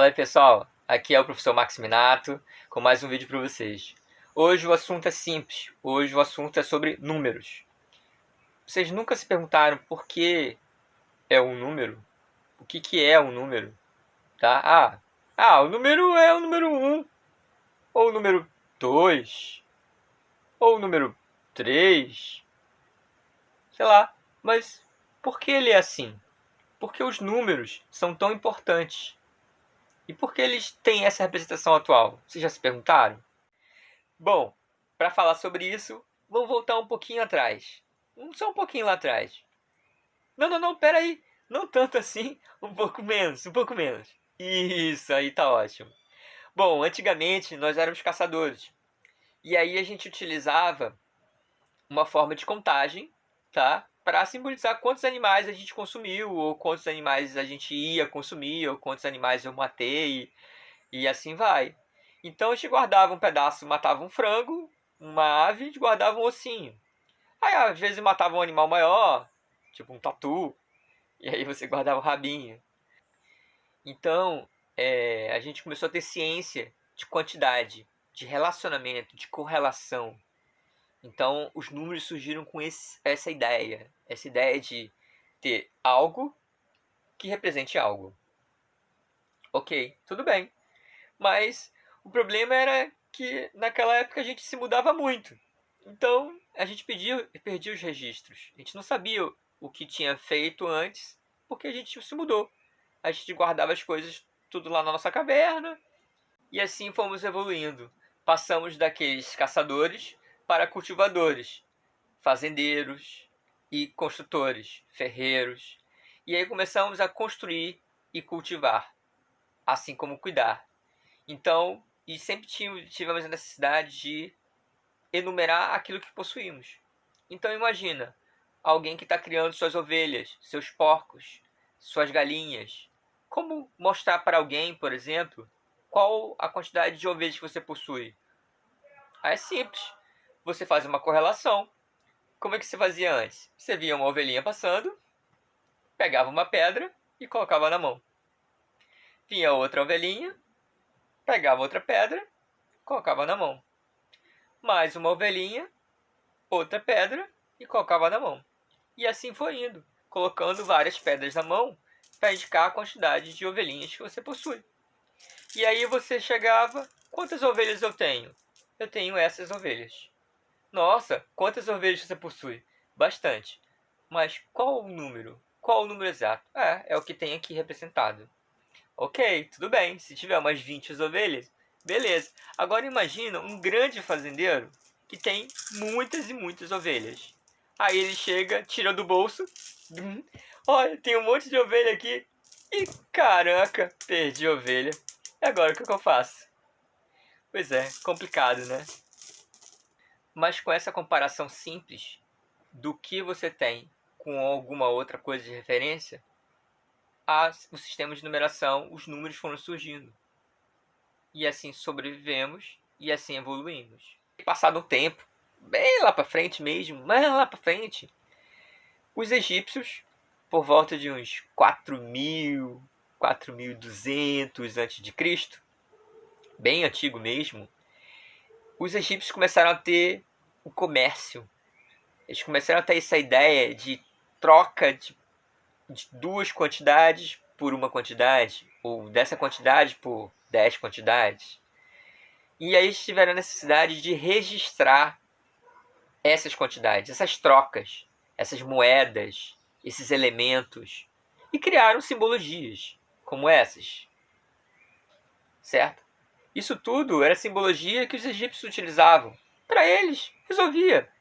Fala aí, pessoal, aqui é o professor Max Minato com mais um vídeo para vocês. Hoje o assunto é simples, hoje o assunto é sobre números. Vocês nunca se perguntaram por que é um número? O que é um número? Tá? O número é o número 1, ou o número 2, ou o número 3, sei lá. Mas por que ele é assim? Por que os números são tão importantes? E por que eles têm essa representação atual? Vocês já se perguntaram? Bom, para falar sobre isso, vamos voltar um pouquinho atrás. Só um pouquinho lá atrás. Não, pera aí. Não tanto assim, um pouco menos, um pouco menos. Isso, aí tá ótimo. Bom, antigamente nós éramos caçadores. E aí a gente utilizava uma forma de contagem, tá? Para simbolizar quantos animais a gente consumiu, ou quantos animais a gente ia consumir, ou quantos animais eu matei, e assim vai. Então a gente guardava um pedaço, matava um frango, uma ave, a gente guardava um ossinho. Aí às vezes matava um animal maior, tipo um tatu, e aí você guardava o rabinho. Então a gente começou a ter ciência de quantidade, de relacionamento, de correlação. Então os números surgiram com essa ideia de ter algo que represente algo. Ok, tudo bem. Mas o problema era que naquela época a gente se mudava muito. Então a gente perdia os registros. A gente não sabia o que tinha feito antes, porque a gente se mudou. A gente guardava as coisas tudo lá na nossa caverna e assim fomos evoluindo. Passamos daqueles caçadores para cultivadores, fazendeiros e construtores, ferreiros. E aí começamos a construir e cultivar, assim como cuidar. Então, e sempre tivemos a necessidade de enumerar aquilo que possuímos. Então imagina, alguém que está criando suas ovelhas, seus porcos, suas galinhas. Como mostrar para alguém, por exemplo, qual a quantidade de ovelhas que você possui? É simples. Você faz uma correlação. Como é que você fazia antes? Você via uma ovelhinha passando, pegava uma pedra e colocava na mão. Vinha outra ovelhinha, pegava outra pedra, colocava na mão. Mais uma ovelhinha, outra pedra e colocava na mão. E assim foi indo, colocando várias pedras na mão para indicar a quantidade de ovelhinhas que você possui. E aí você chegava, quantas ovelhas eu tenho? Eu tenho essas ovelhas. Nossa, quantas ovelhas você possui? Bastante. Mas qual o número? Qual o número exato? É o que tem aqui representado. Ok, tudo bem. Se tiver umas 20 ovelhas, beleza. Agora imagina um grande fazendeiro que tem muitas e muitas ovelhas. Aí ele chega, tira do bolso. Olha, tem um monte de ovelha aqui. E caraca, perdi a ovelha. E agora o que eu faço? Pois é, complicado, né? Mas com essa comparação simples do que você tem com alguma outra coisa de referência, o sistema de numeração, os números foram surgindo. E assim sobrevivemos e assim evoluímos. Passado um tempo, bem lá para frente mesmo, mas lá para frente, os egípcios, por volta de uns 4.000, 4.200 a.C., bem antigo mesmo, os egípcios começaram a ter o comércio. Eles começaram a ter essa ideia de troca de duas quantidades por uma quantidade, ou dessa quantidade por 10 quantidades. E aí eles tiveram a necessidade de registrar essas quantidades, essas trocas, essas moedas, esses elementos, e criaram simbologias como essas, certo? Isso tudo era simbologia que os egípcios utilizavam. Para eles, resolvia.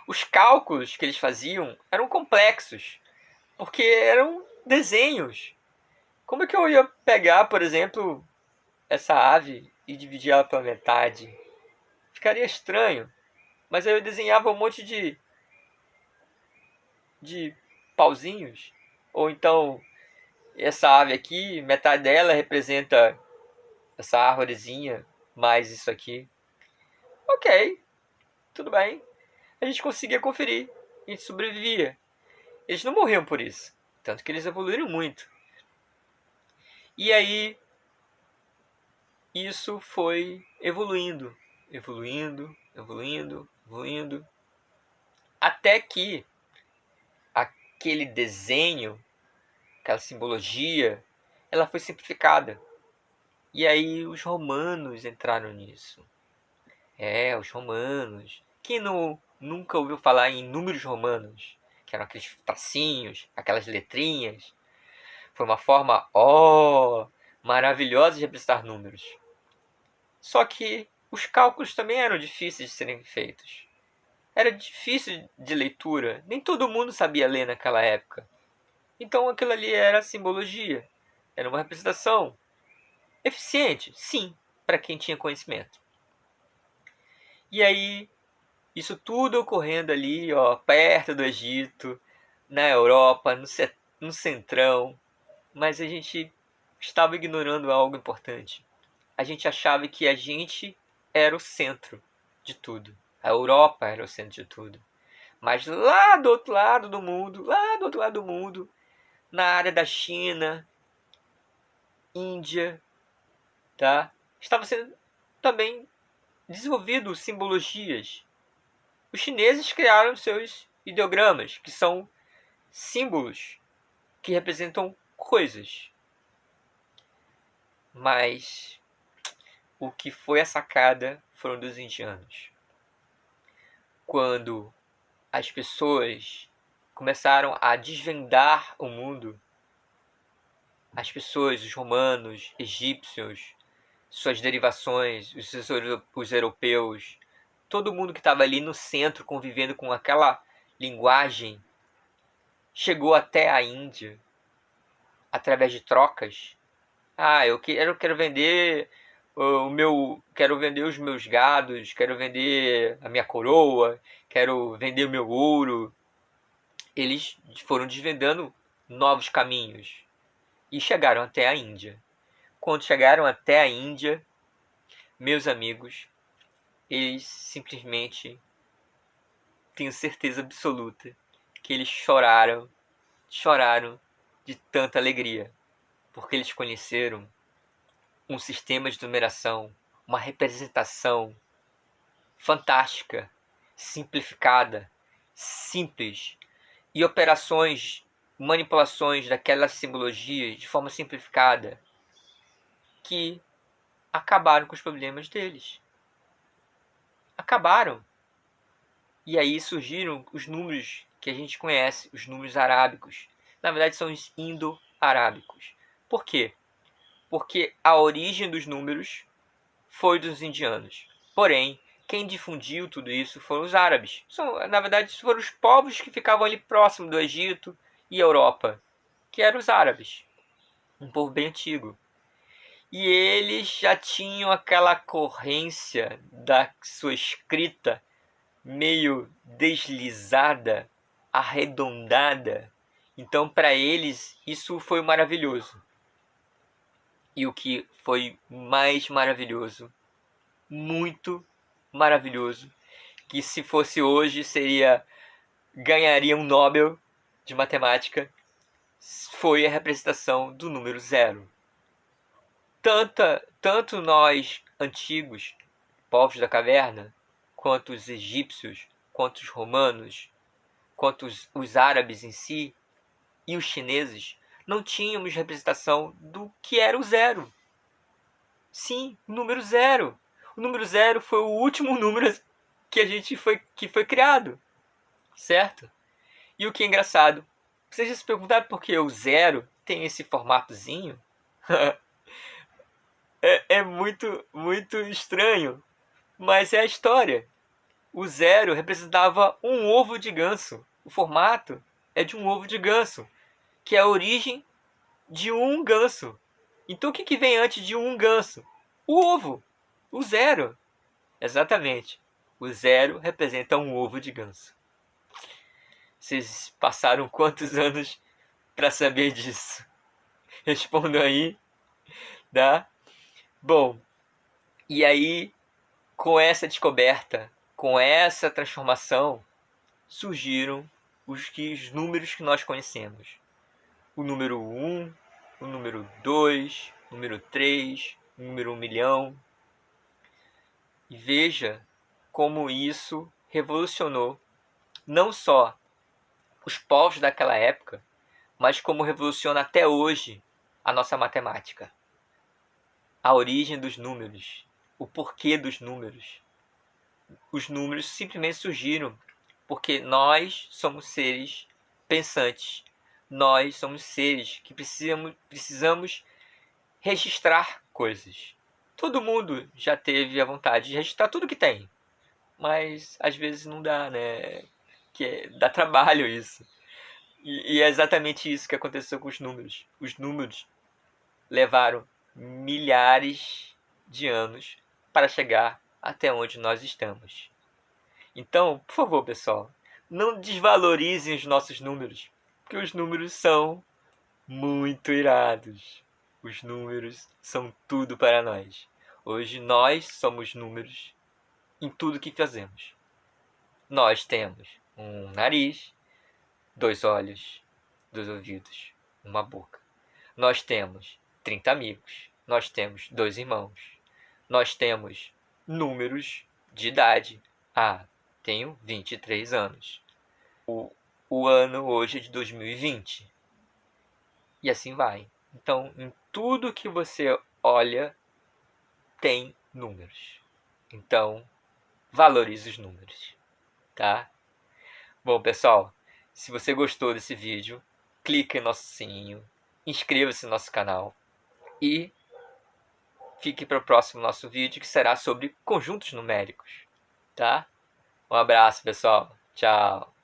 Os cálculos que eles faziam eram complexos, porque eram desenhos. Como é que eu ia pegar, por exemplo, essa ave e dividir ela pela metade? Ficaria estranho. Mas aí eu desenhava um monte de pauzinhos. Ou então, essa ave aqui, metade dela representa essa árvorezinha, mais isso aqui. Ok, tudo bem. A gente conseguia conferir. A gente sobrevivia. Eles não morriam por isso. Tanto que eles evoluíram muito. E aí isso foi evoluindo, evoluindo, evoluindo, evoluindo, até que aquele desenho, aquela simbologia, ela foi simplificada. E aí os romanos entraram nisso. Os romanos. Quem nunca ouviu falar em números romanos? Que eram aqueles tracinhos, aquelas letrinhas. Foi uma forma, maravilhosa de representar números. Só que os cálculos também eram difíceis de serem feitos. Era difícil de leitura. Nem todo mundo sabia ler naquela época. Então aquilo ali era simbologia. Era uma representação eficiente, sim, para quem tinha conhecimento. E aí, isso tudo ocorrendo ali, perto do Egito, na Europa, no centrão. Mas a gente estava ignorando algo importante. A gente achava que a gente era o centro de tudo. A Europa era o centro de tudo. Mas lá do outro lado do mundo, na área da China, Índia, tá? Estava sendo também desenvolvido simbologias. Os chineses criaram seus ideogramas, que são símbolos que representam coisas. Mas o que foi a sacada foram dos indianos. Quando as pessoas começaram a desvendar o mundo, as pessoas, os romanos, egípcios, suas derivações, os europeus, todo mundo que estava ali no centro convivendo com aquela linguagem, chegou até a Índia através de trocas. Eu quero vender quero vender os meus gados, quero vender a minha coroa, quero vender o meu ouro. Eles foram desvendando novos caminhos e chegaram até a Índia. Quando chegaram até a Índia, meus amigos, eles simplesmente, tenho certeza absoluta, que eles choraram de tanta alegria, porque eles conheceram um sistema de numeração, uma representação fantástica, simplificada, simples, e operações, manipulações daquelas simbologias de forma simplificada, que acabaram com os problemas deles. Acabaram. E aí surgiram os números que a gente conhece, os números arábicos. Na verdade, são os indo-arábicos. Por quê? Porque a origem dos números foi dos indianos. Porém, quem difundiu tudo isso foram os árabes. Na verdade, foram os povos que ficavam ali próximo do Egito e Europa, que eram os árabes. Um povo bem antigo. E eles já tinham aquela corrência da sua escrita meio deslizada, arredondada. Então, para eles, isso foi maravilhoso. E o que foi mais maravilhoso, muito maravilhoso, que se fosse hoje ganharia um Nobel de matemática, foi a representação do número zero. Tanto nós antigos, povos da caverna, quanto os egípcios, quanto os romanos, quanto os árabes em si e os chineses, não tínhamos representação do que era o zero. Sim, o número zero. O número zero foi o último número que foi criado, certo? E o que é engraçado, vocês já se perguntaram por que o zero tem esse formatozinho? É muito, muito estranho, mas é a história. O zero representava um ovo de ganso. O formato é de um ovo de ganso, que é a origem de um ganso. Então o que vem antes de um ganso? O ovo, o zero. Exatamente. O zero representa um ovo de ganso. Vocês passaram quantos anos para saber disso? Respondam aí, tá? Bom, e aí, com essa descoberta, com essa transformação, surgiram os números que nós conhecemos. O número 1, o número 2, o número 3, o número 1.000.000. E veja como isso revolucionou não só os povos daquela época, mas como revoluciona até hoje a nossa matemática. A origem dos números, o porquê dos números. Os números simplesmente surgiram porque nós somos seres pensantes. Nós somos seres que precisamos registrar coisas. Todo mundo já teve a vontade de registrar tudo que tem, mas às vezes não dá, né? Dá trabalho isso. E é exatamente isso que aconteceu com os números. Os números levaram milhares de anos para chegar até onde nós estamos. Então, por favor, pessoal, não desvalorizem os nossos números, porque os números são muito irados. Os números são tudo para nós. Hoje nós somos números em tudo que fazemos. Nós temos um nariz, 2 olhos, 2 ouvidos, uma boca. Nós temos 30 amigos. Nós temos 2 irmãos. Nós temos números de idade. Ah, tenho 23 anos. O ano hoje é de 2020. E assim vai. Então, em tudo que você olha, tem números. Então, valorize os números, tá? Bom, pessoal, se você gostou desse vídeo, clique no nosso sininho, inscreva-se no nosso canal e fique para o próximo nosso vídeo, que será sobre conjuntos numéricos, tá? Um abraço, pessoal. Tchau.